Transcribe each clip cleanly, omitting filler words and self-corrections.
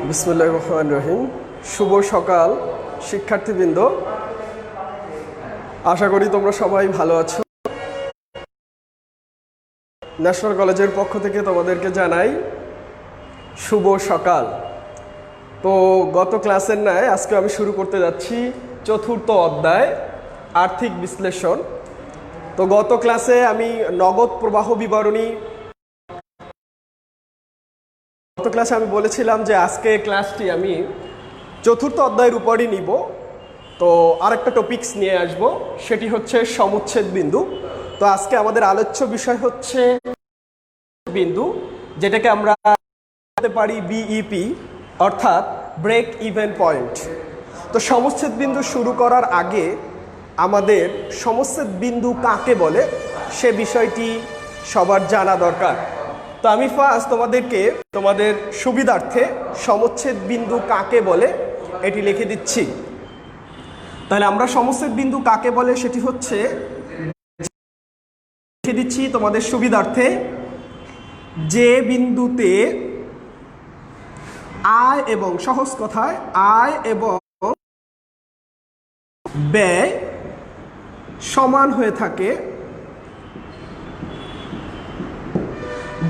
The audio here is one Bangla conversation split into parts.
বিসমিল্লাহির রহমানির রহিম। শুভ সকাল শিক্ষার্থীবৃন্দ, আশা করি তোমরা সবাই ভালো আছো। ন্যাশনাল কলেজের পক্ষ থেকে তোমাদেরকে জানাই শুভ সকাল। তো গত ক্লাসের ন্যায় আজকে আমি শুরু করতে যাচ্ছি চতুর্থ অধ্যায় আর্থিক বিশ্লেষণ। তো গত ক্লাসে আমি নগদ প্রবাহ বিবরণী আমি বলেছিলাম যে আজকে ক্লাসটি আমি চতুর্থ অধ্যায়ের উপরই নিব। তো আরেকটা টপিকস নিয়ে আসব, সেটি হচ্ছে সমুচ্ছেদ বিন্দু। তো আজকে আমাদের আলোচ্য বিষয় হচ্ছে বিন্দু, যেটাকে আমরা বলতে পারি বিইপি, অর্থাৎ ব্রেক ইভেন পয়েন্ট। তো সমচ্ছেদ বিন্দু শুরু করার আগে আমাদের সমচ্ছেদ বিন্দু কাকে বলে সে বিষয়টি সবার জানা দরকার। তো আমি ফার্স্ট তোমাদের সুবিধার্থে সমচ্ছেদ বিন্দু কাকে বলে এটি লিখে দিচ্ছি। তাহলে আমরা সমচ্ছেদ বিন্দু কাকে বলে সেটি হচ্ছে, লিখে দিচ্ছি তোমাদের সুবিধার্থে, যে বিন্দুতে আয় এবং সহজ কথায় আয় এবং ব্যয় সমান হয়ে থাকে,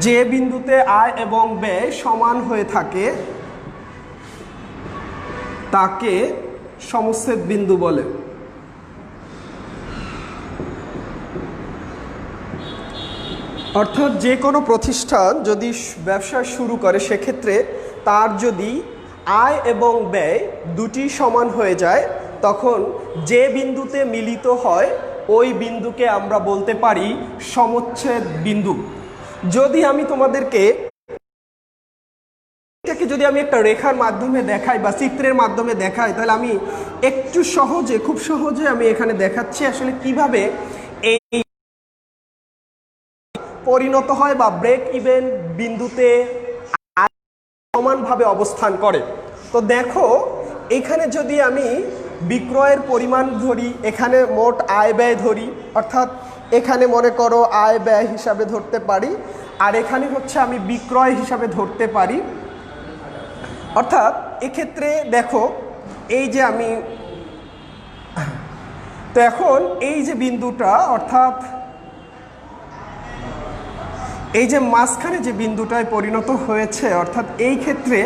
যে বিন্দুতে আয় এবং ব্যয় সমান হয়ে থাকে তাকে সমচ্ছেদ বিন্দু বলে। অর্থাৎ যে কোনো প্রতিষ্ঠান যদি ব্যবসা শুরু করে সেক্ষেত্রে তার যদি আয় এবং ব্যয় দুটি সমান হয়ে যায়, তখন যে বিন্দুতে মিলিত হয় ওই বিন্দুকে আমরা বলতে পারি সমচ্ছেদ বিন্দু। যদি আমি তোমাদেরকে এটাকে যদি আমি একটা রেখার মাধ্যমে দেখাই বা চিত্রের মাধ্যমে দেখাই, তাহলে আমি একটু খুব সহজে আমি এখানে দেখাচ্ছি আসলে কিভাবে এই পরিণত হয় বা ব্রেক ইভেন বিন্দুতে সমানভাবে অবস্থান করে। তো দেখো, এখানে যদি আমি বিক্রয়ের পরিমাণ ধরি, এখানে মোট আয় ব্যয় ধরি, অর্থাৎ এখানে মনে করো আয় ব্যয় হিসাবে ধরতে পারি, আর এখানে হচ্ছে আমি বিক্রয় হিসাবে ধরতে পারি। অর্থাৎ এক্ষেত্রে দেখো, এই যে আমি তো এখন এই যে বিন্দুটা, অর্থাৎ এই যে মাঝখানে যে বিন্দুটায় পরিণত হয়েছে, অর্থাৎ এই ক্ষেত্রে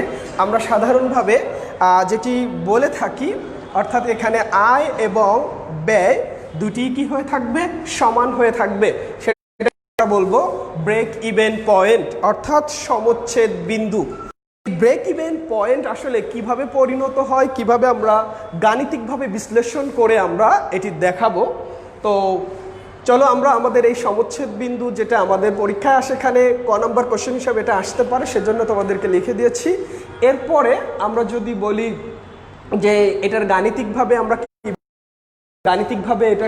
আমরা সাধারণভাবে যেটি বলে থাকি, অর্থাৎ এখানে আয় এবং ব্যয় দুটি কি হয়ে থাকবে, সমান হয়ে থাকবে, সেটা বলবো ব্রেক ইভেন পয়েন্ট, অর্থাৎ সমচ্ছেদ বিন্দু। ব্রেক ইভেন পয়েন্ট আসলে কিভাবে পরিণত হয়, কিভাবে আমরা গাণিতিকভাবে বিশ্লেষণ করে আমরা এটি দেখাবো। তো চলো আমরা আমাদের এই সমচ্ছেদ বিন্দু, যেটা আমাদের পরীক্ষায় আসে, এখানে ক নম্বর কোশ্চেন হিসাবে এটা আসতে পারে, সেজন্য তোমাদেরকে লিখে দিয়েছি। এরপরে আমরা যদি বলি যে এটার গাণিতিকভাবে এটা,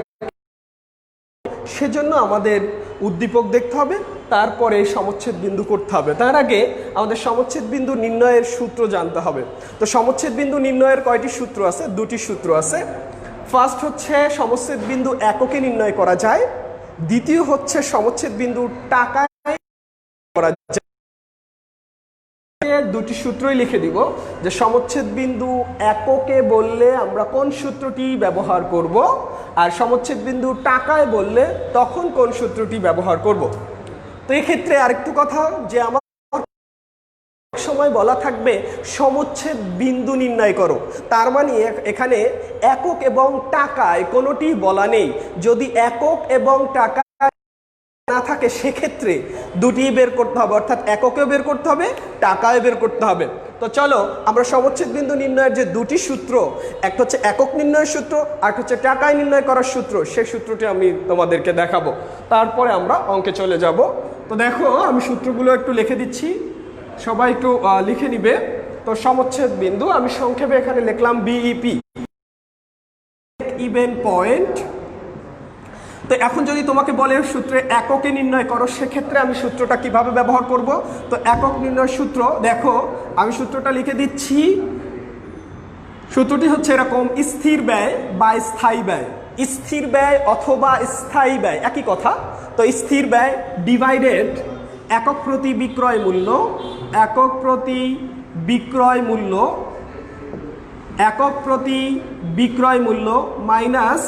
সেজন্য আমাদের উদ্দীপক দেখতে হবে, তারপরে সমচ্ছেদ বিন্দু করতে হবে। তার আগে আমাদের সমচ্ছেদ বিন্দু নির্ণয়ের সূত্র জানতে হবে। তো সমচ্ছেদ বিন্দু নির্ণয়ের কয়টি সূত্র আছে? দুটি সূত্র আছে। ফার্স্ট হচ্ছে সমচ্ছেদ বিন্দু এককে নির্ণয় করা যায়, দ্বিতীয় হচ্ছে সমচ্ছেদ বিন্দু টাকায় করা যায়। দুটি সূত্রই লিখে দিব যে সমচ্ছেদ বিন্দু এককে বললে আমরা কোন সূত্রটি ব্যবহার করব, আর সমচ্ছেদ বিন্দু টাকায় বললে তখন কোন সূত্রটি ব্যবহার করব। তো এক্ষেত্রে আরেকটু কথা, যে আমার সময় বলা থাকবে সমচ্ছেদ বিন্দু নির্ণয় করো, তার মানে এখানে একক এবং টাকায় কোনোটি বলা নেই। যদি একক এবং টাকা না থাকে সেক্ষেত্রে দুটি বের করতে হবে, অর্থাৎ এককেও বের করতে হবে, টাকাও বের করতে হবে। তো চলো আমরা সমচ্ছেদ বিন্দু নির্ণয়ের যে দুটি সূত্র, একটা হচ্ছে একক নির্ণয়ের সূত্র আর হচ্ছে টাকায় নির্ণয় করার সূত্র, সেই সূত্রটি আমি তোমাদেরকে দেখাবো, তারপরে আমরা অঙ্কে চলে যাব। তো দেখো, আমি সূত্রগুলো একটু লিখে দিচ্ছি, সবাই একটু লিখে নিবে। তো সমচ্ছেদ বিন্দু আমি সংক্ষেপে এখানে লিখলাম বিইপি, ইভেন পয়েন্ট। তো এখন যদি তোমাকে বলে সূত্রে এককে নির্ণয় করো, সেক্ষেত্রে আমি সূত্রটা কিভাবে ব্যবহার করব? তো একক নির্ণয় সূত্র, দেখো আমি সূত্রটা লিখে দিচ্ছি। সূত্রটি হচ্ছে এরকম, স্থির ব্যয় বা স্থায়ী ব্যয়। স্থির ব্যয় অথবা স্থায়ী ব্যয় একই কথা। তো স্থির ব্যয় ডিভাইডেড একক প্রতি বিক্রয় মূল্য একক প্রতি বিক্রয় মূল্য, একক প্রতি বিক্রয় মূল্য মাইনাস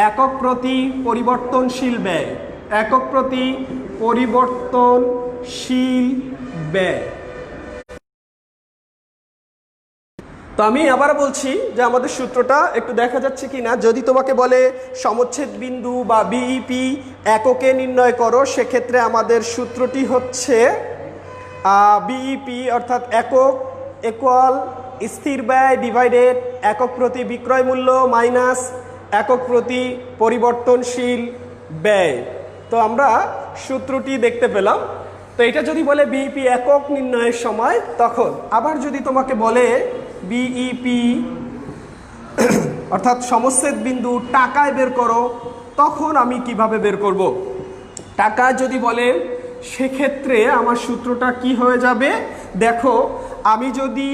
একক প্রতি পরিবর্তনশীল ব্যয়, একক প্রতি পরিবর্তনশীল ব্যয়। তো আমি আবার বলছি যে আমাদের সূত্রটা একটু দেখা যাচ্ছে কি না। যদি তোমাকে বলে সমচ্ছেদ বিন্দু বা বিইপি এককে নির্ণয় করো, সেক্ষেত্রে আমাদের সূত্রটি হচ্ছে বিইপি অর্থাৎ একক ইকুয়াল স্থির ব্যয় ডিভাইডেড একক প্রতি বিক্রয় মূল্য মাইনাস একক প্রতি পরিবর্তনশীল ব্যয়। তো আমরা সূত্রটি দেখতে পেলাম। তো এটা যদি বলে বিইপি একক নির্ণয়ের সময়, তখন আবার যদি তোমাকে বলে বিইপি অর্থাৎ সমচ্ছেদ বিন্দু টাকায় বের করো, তখন আমি কিভাবে বের করব? টাকা যদি বলে, সেক্ষেত্রে আমার সূত্রটা কি হয়ে যাবে? দেখো, আমি যদি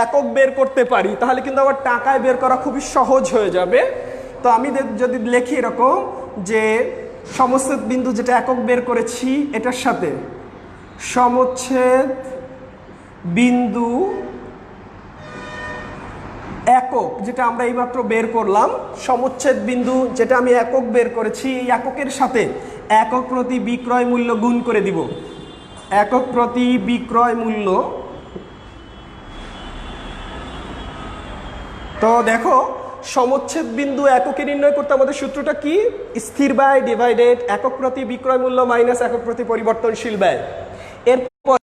একক বের করতে পারি তাহলে কিন্তু আমার টাকায় বের করা খুবই সহজ হয়ে যাবে। তো আমি যদি লিখি এরকম যে সমচ্ছেদ বিন্দু যেটা একক বের করেছি এটার সাথে সমচ্ছেদ বিন্দু একক যেটা আমরা এইমাত্র বের করলাম, সমচ্ছেদ বিন্দু যেটা আমি একক বের করেছি, এই এককের সাথে একক প্রতি বিক্রয় মূল্য গুণ করে দিব। একক প্রতি বিক্রয় মূল্য। তো দেখো, সমচ্ছেদ বিন্দু এককে নির্ণয় করতে আমাদের সূত্রটা কি? স্থির ব্যয় ডিভাইডেড একক প্রতি বিক্রয় মূল্য মাইনাস একক প্রতি পরিবর্তনশীল ব্যয়। এরপর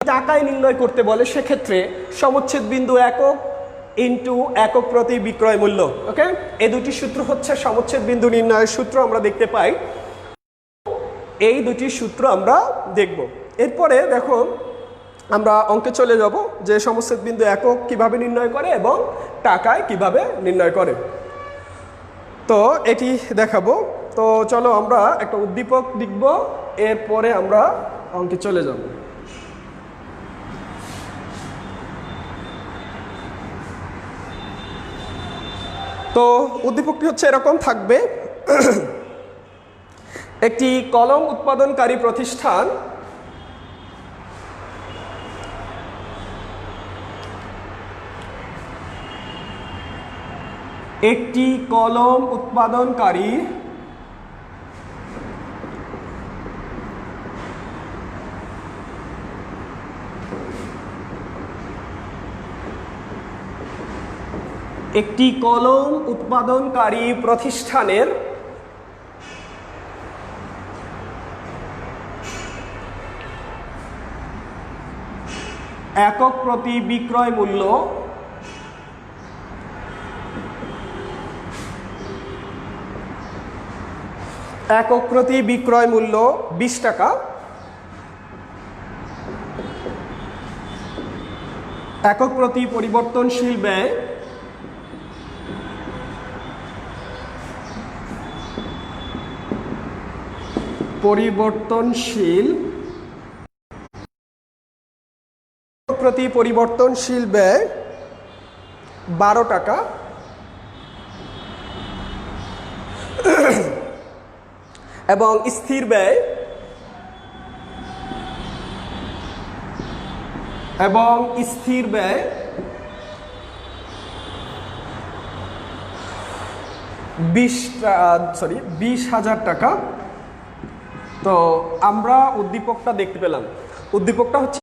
টাকায় নির্ণয় করতে বলে, সেক্ষেত্রে সমচ্ছেদ বিন্দু একক ইন্টু একক প্রতি বিক্রয় মূল্য। ওকে, এই দুটি সূত্র হচ্ছে সমচ্ছেদ বিন্দু নির্ণয়ের সূত্র। আমরা দেখতে পাই এই দুটি সূত্র আমরা দেখব। এরপরে দেখো, আমরা অঙ্কে চলে যাব যে সমচ্ছেদ বিন্দু একক কিভাবে নির্ণয় করে এবং টাকায় কিভাবে নির্ণয় করে। তো এটি দেখাবো। তো চলো আমরা একটা উদ্দীপক লিখব, এরপরে আমরা অঙ্কে চলে যাব। তো উদ্দীপকটি হচ্ছে এরকম থাকবে। একটি কলম উৎপাদনকারী প্রতিষ্ঠান একটি কলম উৎপাদনকারী একটি কলম উৎপাদনকারী প্রতিষ্ঠানের একক প্রতি বিক্রয় মূল্য একক প্রতি বিক্রয় মূল্য 20 টাকা। একক প্রতি পরিবর্তনশীল ব্যয় প্রতি পরিবর্তনশীল ব্যয় 12 টাকা। এবং স্থির ব্যয় 20,000 টাকা। তো আমরা উদ্দীপকটা দেখতে পেলাম। উদ্দীপকটা হচ্ছে,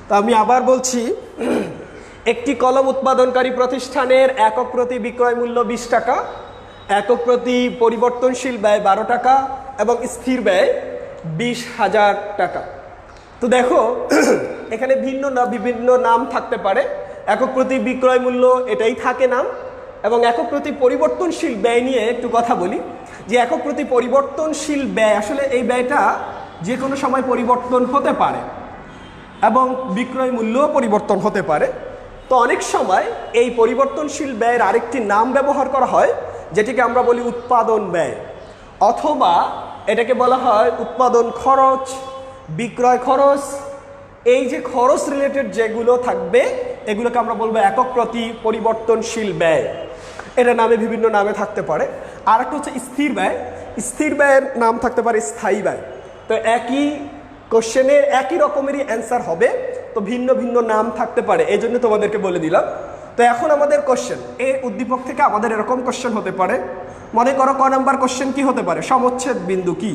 তো আমি আবার বলছি, একটি কলম উৎপাদনকারী প্রতিষ্ঠানের একক প্রতি বিক্রয় মূল্য 20 টাকা, একক প্রতি পরিবর্তনশীল ব্যয় 12 টাকা এবং স্থির ব্যয় 20,000 টাকা। তো দেখো, এখানে বিভিন্ন নাম থাকতে পারে। একক প্রতি বিক্রয় মূল্য এটাই থাকে নাম। এবং একক প্রতি পরিবর্তনশীল ব্যয় নিয়ে একটু কথা বলি, যে একক প্রতি পরিবর্তনশীল ব্যয়, আসলে এই ব্যয়টা যে কোনো সময় পরিবর্তন হতে পারে এবং বিক্রয় মূল্যও পরিবর্তন হতে পারে। তো অনেক সময় এই পরিবর্তনশীল ব্যয়ের আরেকটি নাম ব্যবহার করা হয়, যেটিকে আমরা বলি উৎপাদন ব্যয়, অথবা এটাকে বলা হয় উৎপাদন খরচ, বিক্রয় খরচ। এই যে খরচ রিলেটেড যেগুলো থাকবে, এগুলোকে আমরা বলবো একক প্রতি পরিবর্তনশীল ব্যয়। এটা নামে বিভিন্ন নামে থাকতে পারে। আর একটা হচ্ছে স্থির ব্যয়। স্থির ব্যয়ের নাম থাকতে পারে স্থায়ী ব্যয়। তো একই কোশ্চেনে একই রকমেরই অ্যান্সার হবে, তো ভিন্ন ভিন্ন নাম থাকতে পারে, এই জন্য তোমাদেরকে বলে দিলাম। তো এখন আমাদের কোশ্চেন, এই উদ্দীপক থেকে আমাদের এরকম কোশ্চেন হতে পারে। মনে করো ক নাম্বার কোশ্চেন কি হতে পারে, সমচ্ছেদ বিন্দু কি,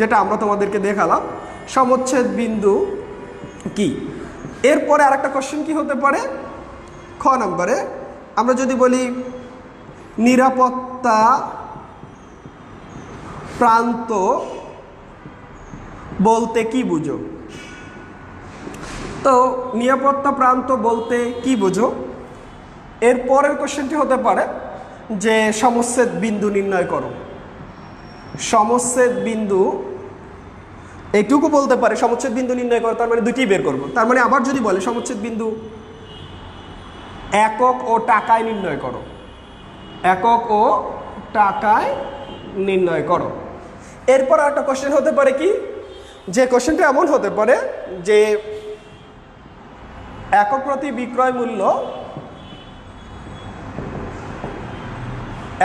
যেটা আমরা তোমাদেরকে দেখালাম সমচ্ছেদ বিন্দু কি। এরপরে আরেকটা কোশ্চেন কি হতে পারে, খ নম্বরে আমরা যদি বলি নিরাপত্তা প্রান্ত বলতে কি বুঝো। তো নিরাপত্তা প্রান্ত বলতে কি বুঝো, এর পরের কোশ্চেনটি হতে পারে যে সমচ্ছেদ বিন্দু নির্ণয় করো। সমচ্ছেদ বিন্দু এইটুকু বলতে পারে, সমচ্ছেদ বিন্দু নির্ণয় করো, তার মানে দুটি বের করবো। তার মানে আবার যদি বলে সমচ্ছেদ বিন্দু একক ও টাকায় নির্ণয় করো, একক ও টাকায় নির্ণয় করো। এরপর একটা কোশ্চেন হতে পারে কি, যে কোশ্চেনটা এমন হতে পারে যে একক প্রতি বিক্রয় মূল্য,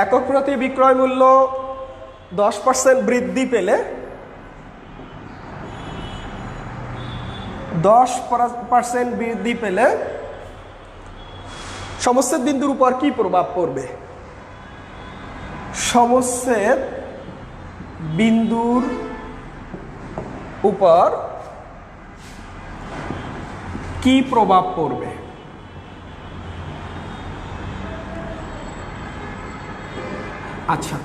একক প্রতি বিক্রয় মূল্য 10% বৃদ্ধি পেলে 10% বৃদ্ধি পেলে সমচ্ছেদ বিন্দুর উপর কি প্রভাব পড়বে। সমচ্ছেদ বিন্দুর উপর কি প্রভাব পড়বে। আচ্ছা,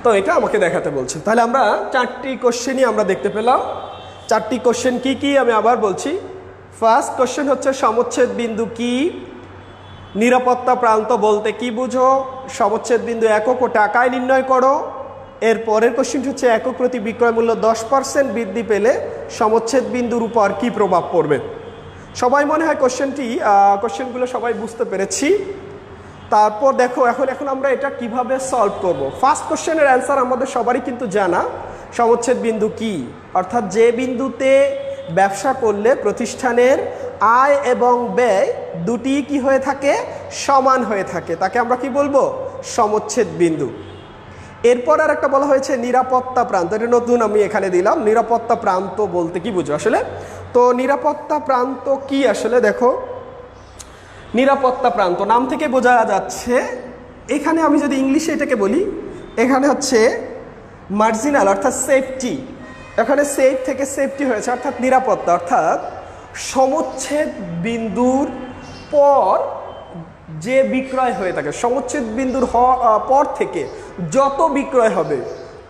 তো এটা আমাকে দেখাতে বলছে। তাহলে আমরা চারটি কোশ্চেনই আমরা দেখতে পেলাম। চারটি কোশ্চেন কি কি আমি আবার বলছি। ফার্স্ট কোশ্চেন হচ্ছে সমচ্ছেদ বিন্দু কি, নিরাপত্তা প্রান্ত বলতে কি বুঝো, সমচ্ছেদ বিন্দু একক ও টাকায় নির্ণয় করো। এর পরের কোশ্চেনটি হচ্ছে একক প্রতি বিক্রয় মূল্য 10% বৃদ্ধি পেলে সমচ্ছেদ বিন্দুর উপর কি প্রভাব পড়বে। সবাই মনে হয় কোশ্চেনগুলো সবাই বুঝতে পেরেছি। তারপর দেখো এখন আমরা এটা কিভাবে সলভ করব। ফার্স্ট কোশ্চেনের অ্যান্সার আমাদের সবারই কিন্তু জানা, সমচ্ছেদ বিন্দু কি, অর্থাৎ যে বিন্দুতে ব্যবসা করলে প্রতিষ্ঠানের আয় এবং ব্যয় দুটি কি হয়ে থাকে, সমান হয়ে থাকে, তাকে আমরা কি বলবো, সমচ্ছেদ বিন্দু। এরপর আর একটা বলা হয়েছে নিরাপত্তা প্রান্ত, এটা নতুন আমি এখানে দিলাম। নিরাপত্তা প্রান্ত বলতে কি বুঝো আসলে। তো নিরাপত্তা প্রান্ত কি আসলে, দেখো নিরাপত্তা প্রান্ত নাম থেকে বোঝা যাচ্ছে, এখানে আমি যদি ইংলিশে এটাকে বলি, এখানে হচ্ছে মার্জিনাল অর্থাৎ সেফটি, এখানে সেফ থেকে সেফটি হয়েছে অর্থাৎ নিরাপত্তা, অর্থাৎ সমচ্ছেদ বিন্দুর পর যে বিক্রয় হয়ে থাকে, সমচ্ছেদ বিন্দুর পর থেকে যত বিক্রয় হবে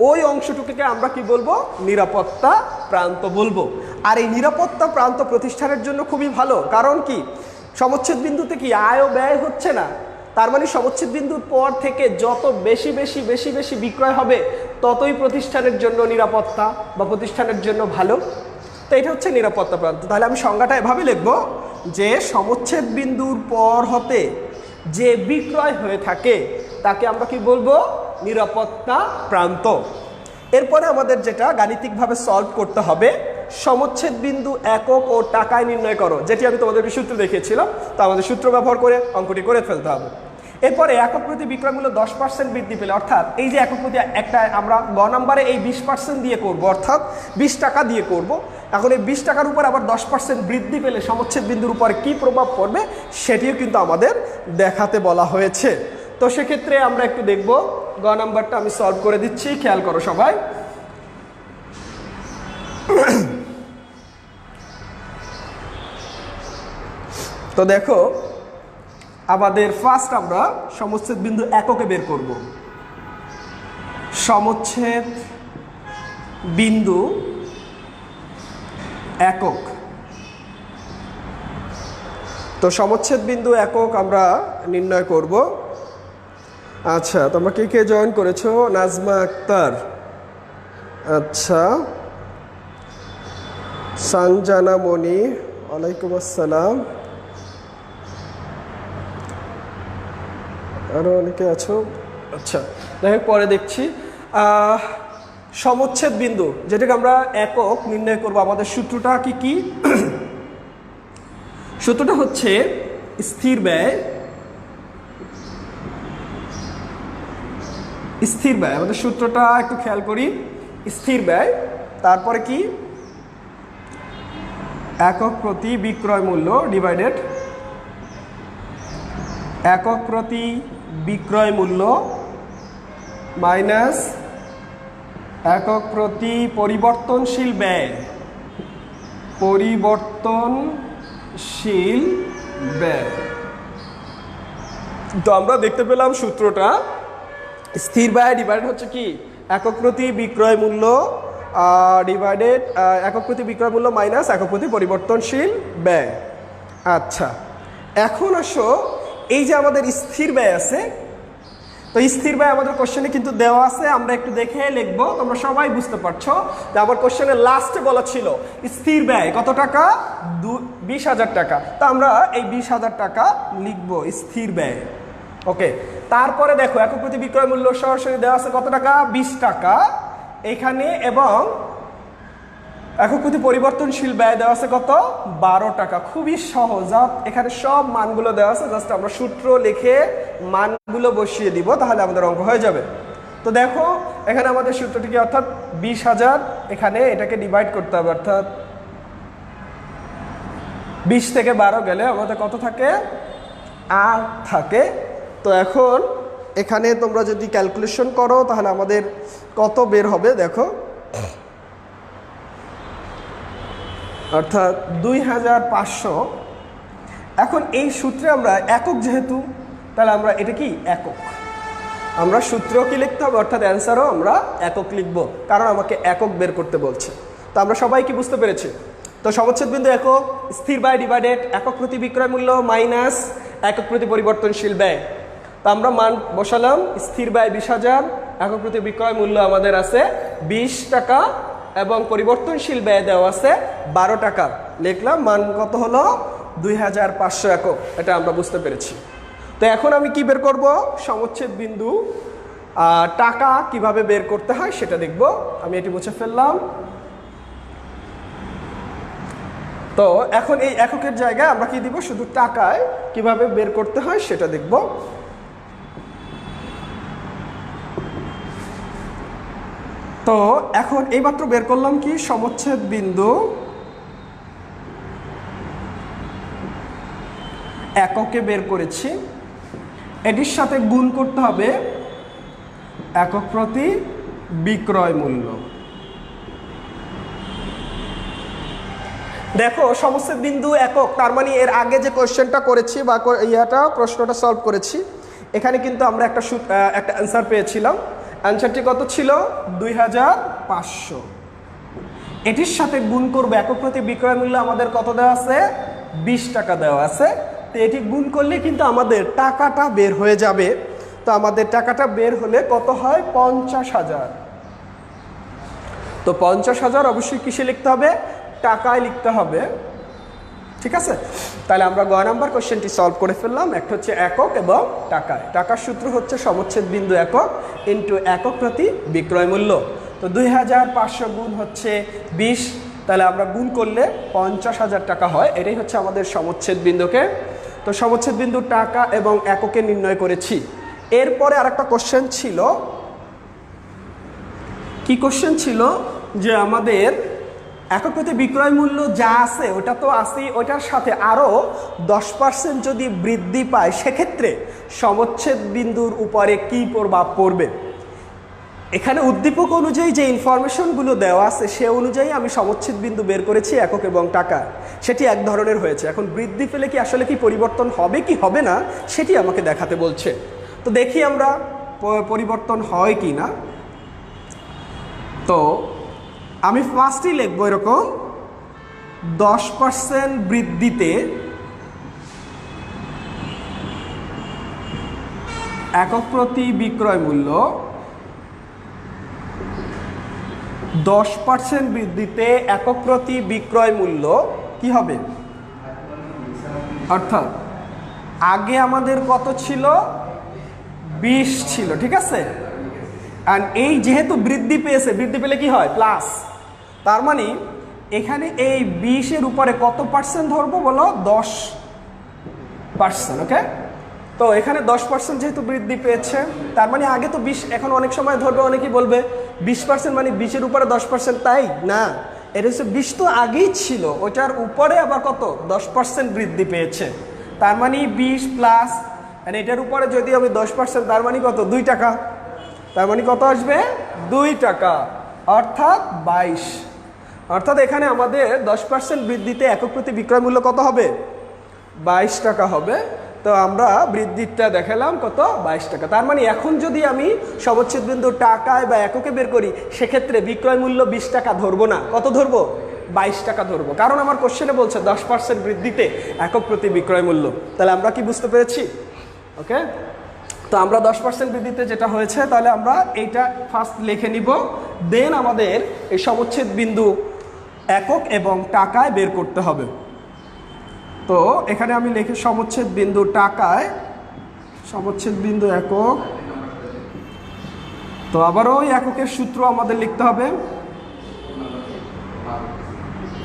ওই অংশটুকুকে আমরা কি বলবো, নিরাপত্তা প্রান্ত বলবো। আর এই নিরাপত্তা প্রান্ত প্রতিষ্ঠানের জন্য খুবই ভালো, কারণ কি সমচ্ছেদ বিন্দুতে কি আয় ও ব্যয় হচ্ছে না, তার মানে সমচ্ছেদ বিন্দুর পর থেকে যত বেশি বেশি বেশি বেশি বিক্রয় হবে ততই প্রতিষ্ঠানের জন্য নিরাপত্তা বা প্রতিষ্ঠানের জন্য ভালো। তো এটা হচ্ছে নিরাপত্তা প্রান্ত। তাহলে আমি সংজ্ঞাটা এভাবে লিখব যে সমচ্ছেদ বিন্দুর পর হতে যে বিক্রয় হয়ে থাকে তাকে আমরা কি বলবো, নিরাপত্তা প্রান্ত। এরপরে আমাদের যেটা গাণিতিকভাবে সলভ করতে হবে, সমচ্ছেদ বিন্দু একক ও টাকায় নির্ণয় করো, যেটি আমি তোমাদেরকে সূত্র দেখিয়েছিলাম। তো আমাদের সূত্র ব্যবহার করে অঙ্কটি করে ফেলতে হবে। এরপরে একক প্রতি বিক্রয় মূল্য 10% বৃদ্ধি পেলে, অর্থাৎ এই যে একক প্রতি একটা আমরা গ নাম্বারে এই 20% দিয়ে করব, অর্থাৎ 20 টাকা দিয়ে করব। এখন এই 20 টাকার উপর আবার 10% বৃদ্ধি পেলে সমচ্ছেদ বিন্দুর উপর কি প্রভাব পড়বে সেটিও কিন্তু আমাদের দেখাতে বলা হয়েছে। তো সেক্ষেত্রে আমরা একটু দেখব, গ নাম্বারটা আমি সলভ করে দিচ্ছি, খেয়াল করো সবাই। তো দেখো আমাদের ফার্স্ট আমরা সমচ্ছেদ বিন্দু এককে বের করব। সমচ্ছেদ বিন্দু একক, তো সমচ্ছেদ বিন্দু একক আমরা নির্ণয় করব। আচ্ছা, তোমরা কে কে জয়েন করেছো? নাজমা আক্তার, আচ্ছা, সানজানা মনি, ওয়ালাইকুম আসসালাম, আরও অনেকে আছো। আচ্ছা, যাই হোক পরে দেখছি। সমচ্ছেদ বিন্দু যেটাকে আমরা একক নির্ণয় করব, আমাদের সূত্রটা কি কি? সূত্রটা হচ্ছে স্থির ব্যয়, স্থির ব্যয়, আমাদের সূত্রটা একটু খেয়াল করি। স্থির ব্যয়, তারপরে কি একক প্রতি বিক্রয় মূল্য ডিভাইডেড একক প্রতি বিক্রয় মূল্য মাইনাস একক প্রতি পরিবর্তনশীল ব্যয় পরিবর্তনশীল ব্যয়। তো আমরা দেখতে পেলাম সূত্রটা স্থির ব্যয় ডিভাইডেড হচ্ছে কি একক প্রতি বিক্রয় মূল্য ডিভাইডেড একক প্রতি বিক্রয় মূল্য মাইনাস একক প্রতি পরিবর্তনশীল ব্যয়। আচ্ছা, এখন আসো এই যে আমাদের স্থির ব্যয় আছে, তো স্থির ব্যয় আমাদের কোশ্চেনে কিন্তু দেওয়া আছে, আমরা একটু দেখে লিখবো, তোমরা সবাই বুঝতে পারছো যে আমার কোশ্চেনের লাস্টে বলা ছিল স্থির ব্যয় কত টাকা, 20,000 টাকা। তো আমরা এই 20,000 টাকা লিখবো স্থির ব্যয়। ওকে, তারপরে দেখো একক প্রতি বিক্রয় মূল্য সরাসরি দেওয়া আছে কত টাকা, 20 টাকা এখানে, এবং একক প্রতি পরিবর্তনশীল ব্যয় দেওয়া আছে কত, 12 টাকা। খুবই সহজ, এখানে সব মানগুলো দেওয়া আছে, জাস্ট আমরা সূত্র লিখে মানগুলো বসিয়ে দিব, তাহলে আমাদের অঙ্ক হয়ে যাবে। তো দেখো এখানে আমাদের সূত্রটি কি, অর্থাৎ 20,000 এখানে এটাকে ডিভাইড করতে হবে, অর্থাৎ 20 থেকে 12 গেলে আমাদের কত থাকে, 8 থাকে। তো এখন এখানে তোমরা যদি ক্যালকুলেশন করো তাহলে আমাদের কত বের হবে দেখো, অর্থাৎ 2500। এখন এই সূত্রে আমরা একক যেহেতু, তাহলে আমরা এটা কি একক, আমরা সূত্র কি লিখতে হবে, অর্থাৎ অ্যান্সারও আমরা একক লিখব, কারণ আমাকে একক বের করতে বলছে। তো আমরা সবাই কি বুঝতে পেরেছি? তো সমচ্ছেদ বিন্দু একক, স্থির ব্যয় ডিভাইডেড একক প্রতি বিক্রয় মূল্য মাইনাস একক প্রতি পরিবর্তনশীল ব্যয়। তো আমরা মান বসালাম, স্থির ব্যয় 20,000, একক প্রতি বিক্রয় মূল্য আমাদের আছে 20 টাকা, এবং পরিবর্তনশীল ব্যয় দেওয়া আছে 12 টাকা। লিখলাম মান কত হলো, 2500 একক। এটা আমরা বুঝতে পেরেছি। তো এখন আমি কি বের করব, সমচ্ছেদ বিন্দু টাকা কিভাবে বের করতে হয় সেটা দেখব। আমি এটি মুছে ফেললাম। তো এখন এই এককের জায়গায় আমরা কি দিব, শুধু টাকায় কিভাবে বের করতে হয় সেটা দেখব। তো এখন এইমাত্র বের করলাম কি, সমচ্ছেদ বিন্দু এককে বের করেছি, এটির সাথে গুণ করতে হবে একক প্রতি বিক্রয় মূল্য। দেখো সমচ্ছেদ বিন্দু একক, তার মানে এর আগে যে কোশ্চেনটা করেছি বা প্রশ্নটা সলভ করেছি, এখানে কিন্তু আমরা একটা অ্যান্সার পেয়েছিলাম। অ্যান্সারটি কত ছিল, 2500। এটির সাথে গুণ করবো, একক প্রতি বিক্রয় মূল্য আমাদের কত দেওয়া আছে, 20 টাকা দেওয়া আছে। তো এটি গুণ করলে কিন্তু আমাদের টাকাটা বের হয়ে যাবে। তো আমাদের টাকাটা বের হলে কত হয়, 50,000। তো 50,000 অবশ্যই কিসে লিখতে হবে, টাকায় লিখতে হবে। ঠিক আছে, তাহলে আমরা গ নাম্বার কোশ্চেনটি সলভ করে ফেললাম। একটা হচ্ছে একক এবং টাকায়। টাকার সূত্র হচ্ছে সমচ্ছেদ বিন্দু একক ইন্টু একক প্রতি বিক্রয় মূল্য। তো 2500 গুণ হচ্ছে 20, তাহলে আমরা গুণ করলে 50,000 টাকা হয়। এটাই হচ্ছে আমাদের সমচ্ছেদ বিন্দুকে। তো সমচ্ছেদ বিন্দু টাকা এবং এককে নির্ণয় করেছি। এরপরে আরেকটা কোশ্চেন ছিল, কি কোশ্চেন ছিল, যে আমাদের একক প্রতি বিক্রয় মূল্য যা আছে ওটা তো আছে, ওইটার সাথে আরও 10% যদি বৃদ্ধি পায় সেক্ষেত্রে সমচ্ছেদ বিন্দুর উপরে কি প্রভাব পড়বে। এখানে উদ্দীপক অনুযায়ী যে ইনফরমেশনগুলো দেওয়া আছে সে অনুযায়ী আমি সমচ্ছেদ বিন্দু বের করেছি একক এবং টাকা, সেটি এক ধরনের হয়েছে। এখন বৃদ্ধি পেলে কি আসলে কি পরিবর্তন হবে কি হবে না সেটি আমাকে দেখাতে বলছে। তো দেখি আমরা পরিবর্তন হয় কি না। তো আমি ফার্স্টই লিখবো এরকম, 10% বৃদ্ধিতে একক প্রতি বিক্রয় মূল্য, 10% বৃদ্ধিতে একক প্রতি বিক্রয় মূল্য কি হবে, অর্থাৎ আগে আমাদের কত ছিল, 20 ছিল, ঠিক আছে। আর এই যেহেতু বৃদ্ধি পেয়েছে, বৃদ্ধি পেলে কি হয়, প্লাস, তার মানে এখানে এই 20-এর উপরে কত পার্সেন্ট ধরবো বলো, 10%। ওকে, তো এখানে 10% যেহেতু বৃদ্ধি পেয়েছে, তার মানে আগে তো 20, এখন অনেক সময় ধরবে, অনেকেই বলবে 20% মানে 20-এর উপরে 10%, তাই না, এটা হচ্ছে 20 তো আগেই ছিল, ওটার উপরে আবার কত 10% বৃদ্ধি পেয়েছে। তার মানে 20 প্লাস এটার উপরে যদি আমি 10%, তার মানে কত 2 টাকা। তার মানে কত আসবে 2 টাকা, অর্থাৎ 22। অর্থাৎ এখানে আমাদের 10% বৃদ্ধিতে একক প্রতি বিক্রয় মূল্য কত হবে 22 টাকা হবে। তো আমরা বৃদ্ধিটা দেখালাম কত 22 টাকা। তার মানে এখন যদি আমি সমচ্ছেদ বিন্দু টাকায় বা এককে বের করি, সেক্ষেত্রে বিক্রয় মূল্য 20 টাকা ধরবো না, কত ধরবো 22 টাকা ধরবো, কারণ আমার কোশ্চেনে বলছে 10% বৃদ্ধিতে একক প্রতি বিক্রয় মূল্য। তাহলে আমরা কি বুঝতে পেরেছি? ওকে, তো আমরা 10% বৃদ্ধিতে যেটা হয়েছে, তাহলে আমরা এইটা ফার্স্ট লিখে নিব, দেন আমাদের এই সমচ্ছেদ বিন্দু একক এবং টাকায় বের করতে হবে। তো এখানে আমি লিখে সমচ্ছেদ বিন্দু টাকায়, সমচ্ছেদ বিন্দু একক, তো আবারও ওই এককের সূত্র আমাদের লিখতে হবে,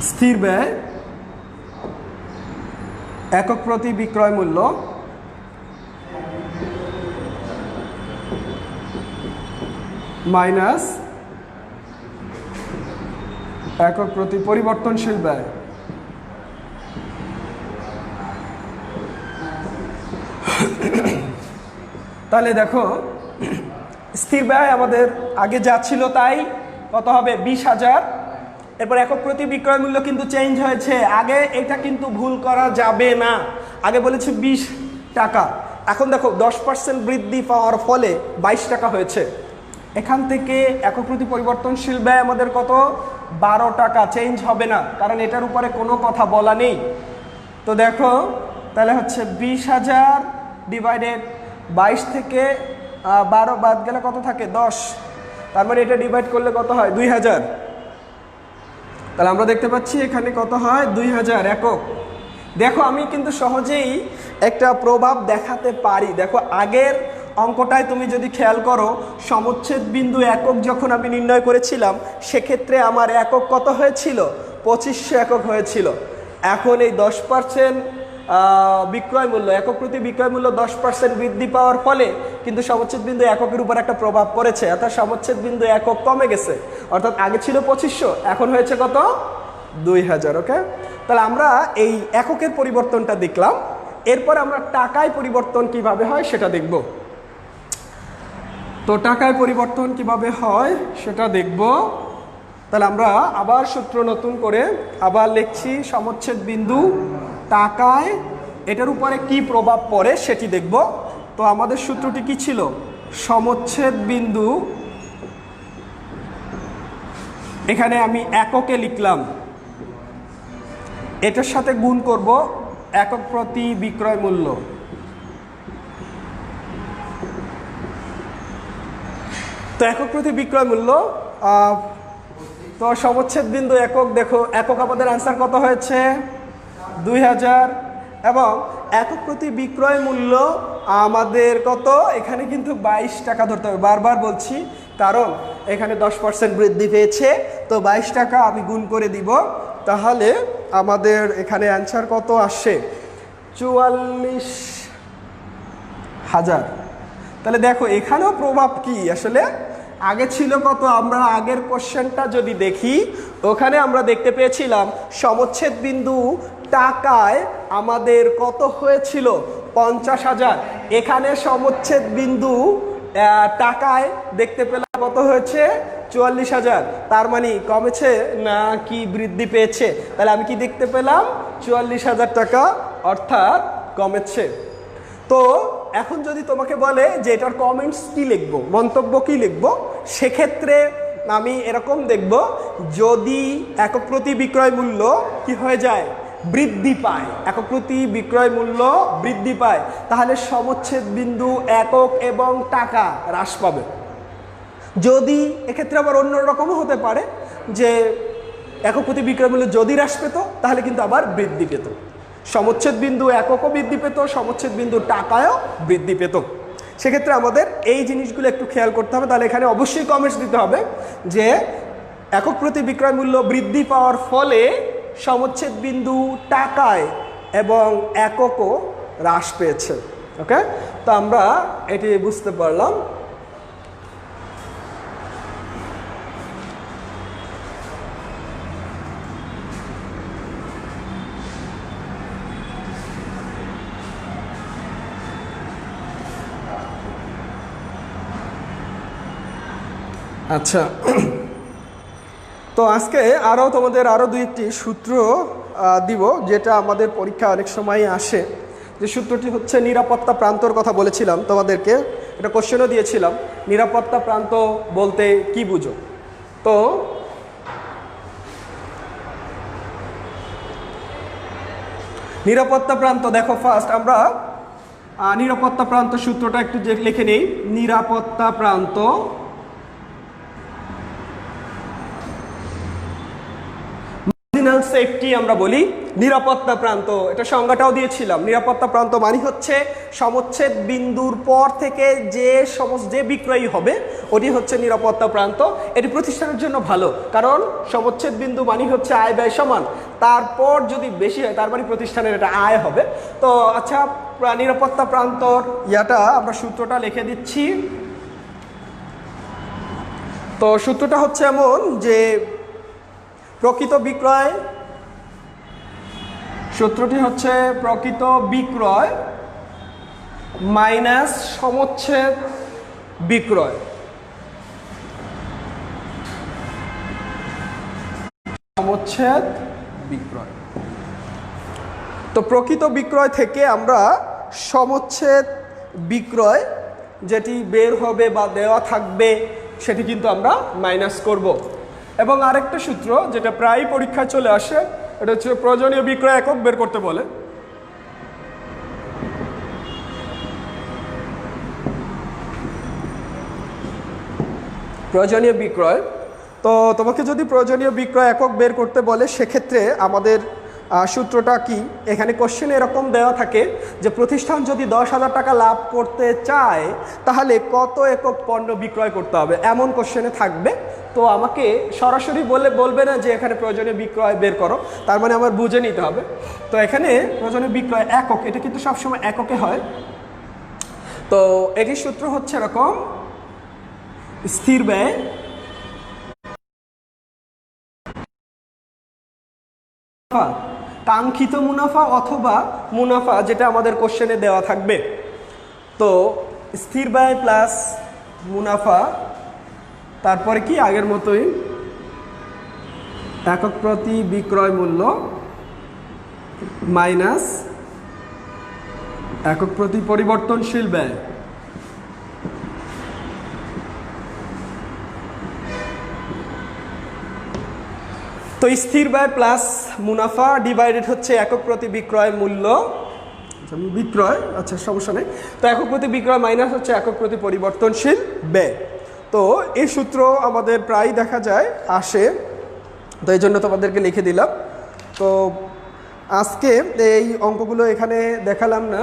স্থির ব্যয় একক প্রতি বিক্রয় মূল্য মাইনাস একক প্রতি পরিবর্তনশীল ব্যয়। তাহলে দেখো স্থির ব্যয় আমাদের আগে যা ছিল তাই কত হবে 20,000। এরপর একক প্রতি বিক্রয় মূল্য কিন্তু চেঞ্জ হয়েছে, আগে এটা কিন্তু ভুল করা যাবে না, আগে বলেছে 20 টাকা, এখন দেখো 10% বৃদ্ধি পাওয়ার ফলে 22 টাকা হয়েছে। এখান থেকে একক প্রতি পরিবর্তনশীল ব্যয় আমাদের কত 12 টাকা, চেঞ্জ হবে না, কারণ এটার উপরে কোনো কথা বলা নেই। তো দেখো তাহলে হচ্ছে 20,000 ডিভাইডেড 22 থেকে 12 বাদ গেলে কত থাকে 10, তার মানে এটা ডিভাইড করলে কত হয় 2000। তাহলে আমরা দেখতে পাচ্ছি এখানে কত হয় 2000 একক। দেখো আমি কিন্তু সহজেই একটা প্রভাব দেখাতে পারি। দেখো আগের অঙ্কটায় তুমি যদি খেয়াল করো, সমচ্ছেদ বিন্দু একক যখন আমি নির্ণয় করেছিলাম, সেক্ষেত্রে আমার একক কত হয়েছিল 2500 একক হয়েছিল। এখন এই 10% বিক্রয় মূল্য, একক প্রতি বিক্রয় মূল্য 10% বৃদ্ধি পাওয়ার ফলে কিন্তু সমচ্ছেদ বিন্দু এককের উপর একটা প্রভাব পড়েছে, অর্থাৎ সমচ্ছেদ বিন্দু একক কমে গেছে। অর্থাৎ আগে ছিল 2500, এখন হয়েছে কত 2000। ওকে, তাহলে আমরা এই এককের পরিবর্তনটা দেখলাম, এরপর আমরা টাকায় পরিবর্তন কিভাবে হয় সেটা দেখব। তো টাকায় পরিবর্তন কিভাবে হয় সেটা দেখব। তাহলে আমরা আবার সূত্র নতুন করে আবার লিখছি, সমচ্ছেদ বিন্দু টাকায় এটার উপরে কি প্রভাব পড়ে সেটি দেখব। তো আমাদের সূত্রটি কি ছিল, সমচ্ছেদ বিন্দু, এখানে আমি এককে লিখলাম, এটার সাথে গুণ করব একক প্রতি বিক্রয় মূল্য। তো একক প্রতি বিক্রয় মূল্য, তো সমচ্ছেদ বিন্দু একক, দেখো একক আমাদের আনসার কত হয়েছে 2000, এবং একক প্রতি বিক্রয় মূল্য আমাদের কত, এখানে কিন্তু 22 টাকা ধরতে হবে, বারবার বলছি, কারণ এখানে 10% বৃদ্ধি পেয়েছে। তো 22 টাকা আমি গুণ করে দিব, তাহলে আমাদের এখানে অ্যান্সার কত আসে 44,000। তাহলে দেখো এখানেও প্রভাব কি, আসলে আগে ছিল কত, আমরা আগের কোশ্চেনটা যদি দেখি, ওখানে আমরা দেখতে পেয়েছিলাম সমচ্ছেদ বিন্দু টাকায় আমাদের কত হয়েছিল 50,000, এখানে সমচ্ছেদ বিন্দু টাকায় দেখতে পেলাম কত হয়েছে 44,000। তার মানে কমেছে না কি বৃদ্ধি পেয়েছে? তাহলে আমি কি দেখতে পেলাম 44,000 টাকা, অর্থাৎ কমেছে। তো এখন যদি তোমাকে বলে যে এটার কমেন্টস কি লিখব, মন্তব্য কি লিখব, সেক্ষেত্রে আমি এরকম দেখব, যদি একক প্রতি বিক্রয় মূল্য কি হয়ে যায় বৃদ্ধি পায়, একক প্রতি বিক্রয় মূল্য বৃদ্ধি পায়, তাহলে সমচ্ছেদ বিন্দু একক এবং টাকা হ্রাস পাবে। যদি এক্ষেত্রে আবার অন্যরকমও হতে পারে যে একক প্রতি বিক্রয় মূল্য যদি হ্রাস পেত, তাহলে কিন্তু আবার বৃদ্ধি পেত, সমচ্ছেদ বিন্দু এককও বৃদ্ধি পেত, সমচ্ছেদ বিন্দু টাকায়ও বৃদ্ধি পেত। সেক্ষেত্রে আমাদের এই জিনিসগুলো একটু খেয়াল করতে হবে। তাহলে এখানে অবশ্যই কমেন্টস দিতে হবে যে একক প্রতি বিক্রয় মূল্য বৃদ্ধি পাওয়ার ফলে সমচ্ছেদ বিন্দু টাকায় এবং এককও হ্রাস পেয়েছে। ওকে, তো আমরা এটি বুঝতে পারলাম। আচ্ছা, তো আজকে তোমাদের আরও দুই একটি সূত্র দিব, যেটা আমাদের পরীক্ষা অনেক সময় আসে। যে সূত্রটি হচ্ছে নিরাপত্তা প্রান্তর কথা বলেছিলাম তোমাদেরকে, এটা কোশ্চেনও দিয়েছিলাম, নিরাপত্তা প্রান্ত বলতে কি বুঝো। তো নিরাপত্তা প্রান্ত দেখো, ফার্স্ট আমরা নিরাপত্তা প্রান্ত সূত্রটা একটু লিখে নেই। নিরাপত্তা প্রান্ত সেফটি আমরা বলি নিরাপত্তা প্রান্ত, এটা সংজ্ঞাটাও দিয়েছিলাম। নিরাপত্তা প্রান্ত মানে হচ্ছে সমচ্ছেদ বিন্দুর পর থেকে যে বিক্রয়ী হবে ওটি হচ্ছে নিরাপত্তা প্রান্ত। এটি প্রতিষ্ঠানের জন্য ভালো, কারণ সমচ্ছেদ বিন্দু মানে হচ্ছে আয় ব্যয় সমান, তারপর যদি বেশি হয় তার মানে প্রতিষ্ঠানের এটা আয় হবে। তো আচ্ছা, নিরাপত্তা প্রান্তর আমরা সূত্রটা লিখে দিচ্ছি। তো সূত্রটা হচ্ছে এমন যে প্রকৃত বিক্রয়, সূত্রটি হচ্ছে প্রকৃত বিক্রয় মাইনাস সমচ্ছেদ বিক্রয়। সমচ্ছেদ বিক্রয়, তো প্রকৃত বিক্রয় থেকে আমরা সমচ্ছেদ বিক্রয় যেটি বের হবে বা দেওয়া থাকবে সেটি কিন্তু আমরা মাইনাস করব। এবং আরেকটা সূত্র যেটা প্রায় পরীক্ষায় চলে আসে, এটা হচ্ছে প্রয়োজনীয় বিক্রয় একক বের করতে বলে। প্রয়োজনীয় বিক্রয়, তো তোমাকে যদি প্রয়োজনীয় বিক্রয় একক বের করতে বলে সেক্ষেত্রে আমাদের সূত্রটা কি, এখানে কোশ্চেন এরকম দেওয়া থাকে যে প্রতিষ্ঠান যদি 10,000 টাকা লাভ করতে চায় তাহলে কত একক পণ্য বিক্রয় করতে হবে, এমন কোশ্চেনে থাকবে। তো আমাকে সরাসরি বলবে না যে এখানে প্রয়োজনীয় বিক্রয় বের করো, তার মানে আমার বুঝে নিতে হবে। তো এখানে প্রয়োজনীয় বিক্রয় একক, এটা কিন্তু সবসময় এককে হয়। তো এটির সূত্র হচ্ছে এরকম, স্থির ব্যয় কাঙ্ক্ষিত মুনাফা অথবা মুনাফা, যেটা আমাদের কোশ্চেনে দেওয়া থাকবে। তো স্থির ব্যয় প্লাস মুনাফা, তারপরে কি আগের মতোই একক প্রতি বিক্রয় মূল্য মাইনাস একক প্রতি পরিবর্তনশীল ব্যয়। তো স্থির ব্যয় প্লাস মুনাফা ডিভাইডেড হচ্ছে একক প্রতি বিক্রয় মূল্য, বিক্রয়, আচ্ছা সমস্যা নেই। তো একক প্রতি বিক্রয় মাইনাস হচ্ছে একক প্রতি পরিবর্তনশীল ব্যয়। তো এই সূত্র আমাদের প্রায় দেখা যায় আসে, তো এই জন্য তোমাদেরকে লিখে দিলাম। তো আজকে এই অঙ্কগুলো এখানে দেখালাম না,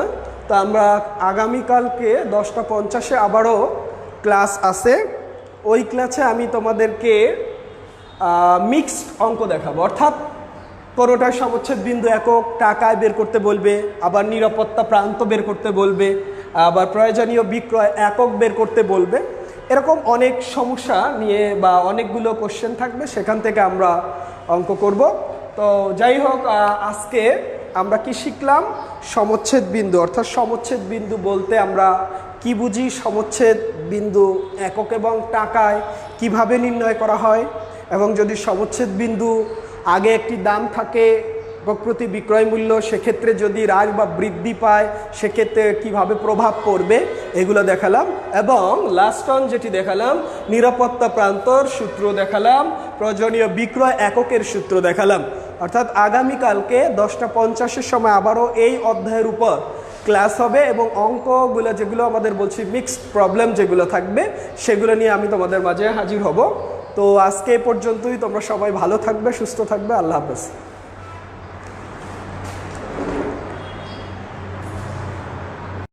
তো আমরা আগামীকালকে 10:50 আবারও ক্লাস আছে, ওই ক্লাসে আমি তোমাদেরকে মিক্সড অঙ্ক দেখাবো, অর্থাৎ কোনোটার সমচ্ছেদ বিন্দু একক টাকায় বের করতে বলবে, আবার নিরাপত্তা প্রান্ত বের করতে বলবে, আবার প্রয়োজনীয় বিক্রয় একক বের করতে বলবে। এরকম অনেক সমস্যা নিয়ে বা অনেকগুলো কোশ্চেন থাকবে, সেখান থেকে আমরা অঙ্ক করব। তো যাই হোক, আজকে আমরা কি শিখলাম, সমচ্ছেদ বিন্দু, অর্থাৎ সমচ্ছেদ বিন্দু বলতে আমরা কি বুঝি, সমচ্ছেদ বিন্দু একক এবং টাকায় কিভাবে নির্ণয় করা হয়, এবং যদি সমচ্ছেদ বিন্দু আগে একটি দাম থাকে প্রতি বিক্রয় মূল্য, সেক্ষেত্রে যদি হ্রাস বা বৃদ্ধি পায় সেক্ষেত্রে কিভাবে প্রভাব পড়বে, এগুলো দেখালাম। এবং লাস্ট অন যেটি দেখালাম, নিরাপত্তা প্রান্তর সূত্র দেখালাম, প্রয়োজনীয় বিক্রয় এককের সূত্র দেখালাম। অর্থাৎ আগামীকালকে 10:50 সময় আবারও এই অধ্যায়ের উপর ক্লাস হবে, এবং অঙ্কগুলো যেগুলো আমাদের বলছি মিক্সড প্রবলেম যেগুলো থাকবে সেগুলো নিয়ে আমি তোমাদের মাঝে হাজির হব। তো আজকে এ পর্যন্তই, তোমরা সবাই ভালো থাকবে, সুস্থ থাকবে, আল্লাহ হাফেজ।